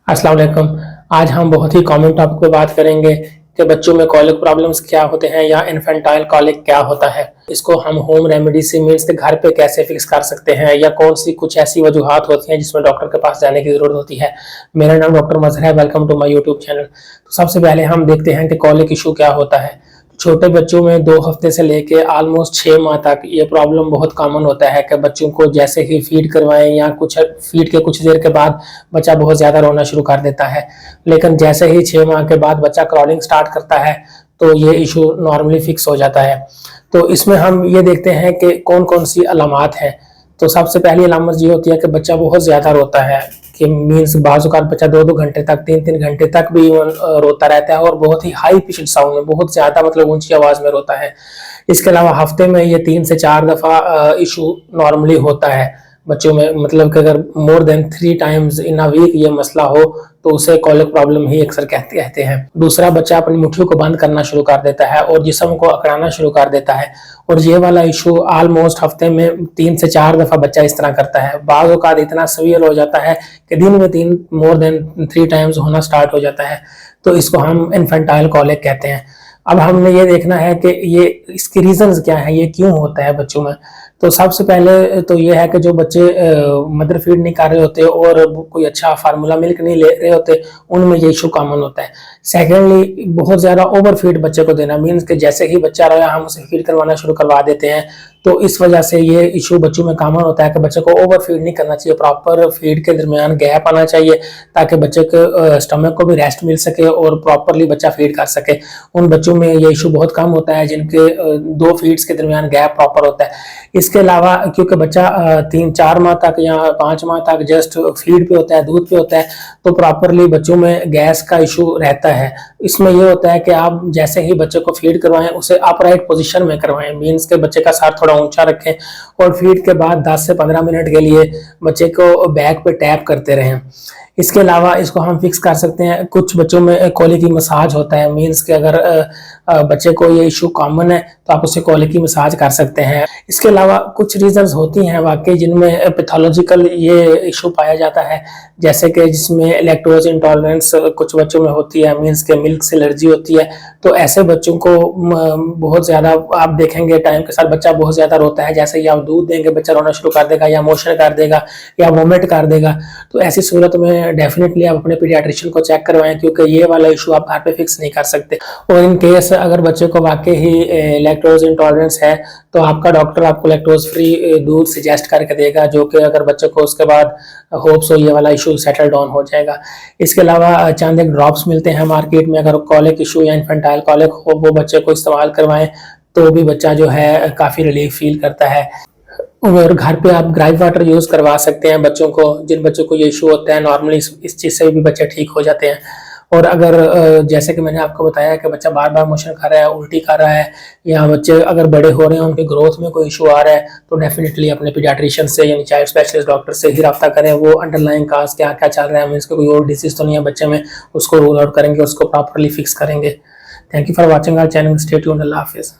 अस्सलाम वालेकुम। आज हम बहुत ही कॉमन टॉपिक पे बात करेंगे कि बच्चों में कॉलिक प्रॉब्लम्स क्या होते हैं या इन्फेंटाइल कॉलिक क्या होता है। इसको हम होम रेमेडी से मीन्स के घर पे कैसे फिक्स कर सकते हैं या कौन सी कुछ ऐसी वजूहात होती हैं जिसमें डॉक्टर के पास जाने की ज़रूरत होती है। मेरा नाम डॉक्टर मजहर है। Welcome to my YouTube channel. तो सबसे पहले हम देखते हैं कि कॉलिक इशू क्या होता है। छोटे बच्चों में 2 हफ्ते से लेके ऑलमोस्ट 6 माह तक ये प्रॉब्लम बहुत कॉमन होता है कि बच्चों को जैसे ही फीड करवाएं या कुछ फीड के कुछ देर के बाद बच्चा बहुत ज़्यादा रोना शुरू कर देता है। लेकिन जैसे ही 6 माह के बाद बच्चा क्रॉलिंग स्टार्ट करता है तो ये इशू नॉर्मली फिक्स हो जाता है। तो इसमें हम ये देखते हैं कि कौन कौन सी अलामात हैं। तो सबसे पहली अलामत ये होती है कि बच्चा बहुत ज़्यादा रोता है, कि मीन्स बाज़ औक़ात बच्चा 2-2 घंटे तक 3-3 घंटे तक भी रोता रहता है और बहुत ही हाई पिच्ड साउंड में, बहुत ज़्यादा मतलब ऊंची आवाज़ में रोता है। इसके अलावा हफ्ते में ये 3 से 4 दफ़ा इशू नॉर्मली होता है बच्चों में, मतलब कि अगर more than 3 times in a week ये मसला हो तो उसे कॉलिक प्रॉब्लम ही अक्सर कहते हैं। दूसरा, बच्चा अपनी मुट्ठियों को बंद करना शुरू कर देता है और जिस्म को अकड़ाना शुरू कर देता है और ये वाला इशू ऑलमोस्ट हफ्ते में 3 से 4 दफ़ा बच्चा इस तरह करता है। बाज़ औक़ात इतना सीवियर हो जाता है कि दिन में 3 मोर देन 3 टाइम्स होना स्टार्ट हो जाता है। तो इसको हम इन्फेंटाइल कॉलिक कहते हैं। अब हमने ये देखना है कि ये इसके रीजंस क्या है, ये क्यों होता है बच्चों में। तो सबसे पहले तो ये है कि जो बच्चे मदर फीड नहीं कर रहे होते और कोई अच्छा फार्मूला मिल्क नहीं ले रहे होते, उनमें ये इशू कॉमन होता है। सेकेंडली, बहुत ज़्यादा ओवर फीड बच्चे को देना, मीन्स कि जैसे ही बच्चा रोया हम उसे फीड करवाना शुरू करवा देते हैं। तो इस वजह से ये इशू बच्चों में कॉमन होता है कि बच्चे को ओवर फीड नहीं करना चाहिए, प्रॉपर फीड के दरमियान गैप आना चाहिए ताकि बच्चे के स्टमक को भी रेस्ट मिल सके और प्रॉपरली बच्चा फीड कर सके। उन बच्चों में ये इशू बहुत कम होता है जिनके 2 फीड्स के दरमियान गैप प्रॉपर होता है। इसके अलावा क्योंकि बच्चा 3-4 माह तक या 5 माह तक जस्ट फीड पे होता है, दूध पे होता है, तो प्रॉपरली बच्चों में गैस का इशू रहता है। इसमें ये होता है कि आप जैसे ही बच्चे को फीड करवाएं उसे अपराइट पोजीशन में करवाएं, मीन्स के बच्चे का सर थोड़ा ऊंचा रखें और फीड के बाद 10 से 15 मिनट के लिए बच्चे को बैक पे टैप करते रहें। इसके अलावा इसको हम फिक्स कर सकते हैं। कुछ बच्चों में कॉलिक की मसाज होता है, मीन्स कि अगर बच्चे को ये इशू कॉमन है तो आप उसे कॉलिक की मसाज कर सकते हैं। इसके अलावा कुछ रीजंस होती हैं वाकई जिनमें पैथोलॉजिकल ये इशू पाया जाता है, जैसे कि जिसमें लैक्टोज इंटॉलरेंस कुछ बच्चों में होती है, मीन्स के मिल्क से एलर्जी होती है। तो ऐसे बच्चों को बहुत ज़्यादा आप देखेंगे टाइम के साथ बच्चा बहुत ज़्यादा रोता है, जैसे ही आप दूध देंगे बच्चा रोना शुरू कर देगा या मोशन कर देगा या वोमिट कर देगा। तो ऐसी सूरत में डेफिनेटली आप अपने पीडियाट्रिशियन को चेक करवाएं, क्योंकि ये वाला इशू आप घर पे फिक्स नहीं कर सकते। और इन केस अगर बच्चे को वाकई ही लैक्टोज इंटॉलरेंस है तो आपका डॉक्टर आपको लैक्टोज फ्री दूध सजेस्ट करके देगा, जो कि अगर बच्चे को उसके बाद होप्स हो ये वाला इशू सेटल डाउन हो जाएगा। इसके अलावा चंद एक ड्रॉप्स मिलते हैं मार्केट में, अगर कॉलिक इशू या इन्फेंटाइल कॉलिक हो वो बच्चे को इस्तेमाल करवाएं तो भी बच्चा जो है काफ़ी रिलीफ फील करता है। और घर पे आप ग्राइप वाटर यूज़ करवा सकते हैं बच्चों को, जिन बच्चों को ये इशू होता है। नॉर्मली इस चीज़ से भी बच्चे ठीक हो जाते हैं। और अगर जैसे कि मैंने आपको बताया कि बच्चा बार बार मोशन कर रहा है, उल्टी कर रहा है, या बच्चे अगर बड़े हो रहे हैं उनके ग्रोथ में कोई इशू आ रहा है, तो डेफिनेटली अपने पीडियाट्रिशियन से यानी चाइल्ड स्पेशलिस्ट डॉक्टर से ही रब्ता करें। वो अंडरलाइन काज क्या क्या चल रहा है, मीन्स कोई और डिजीज तो नहीं है बच्चे में, उसको रूल आउट करेंगे, उसको प्रॉपरली फिक्स करेंगे। Thank you for watching our channel. Stay tuned. अल्लाह हाफिज़।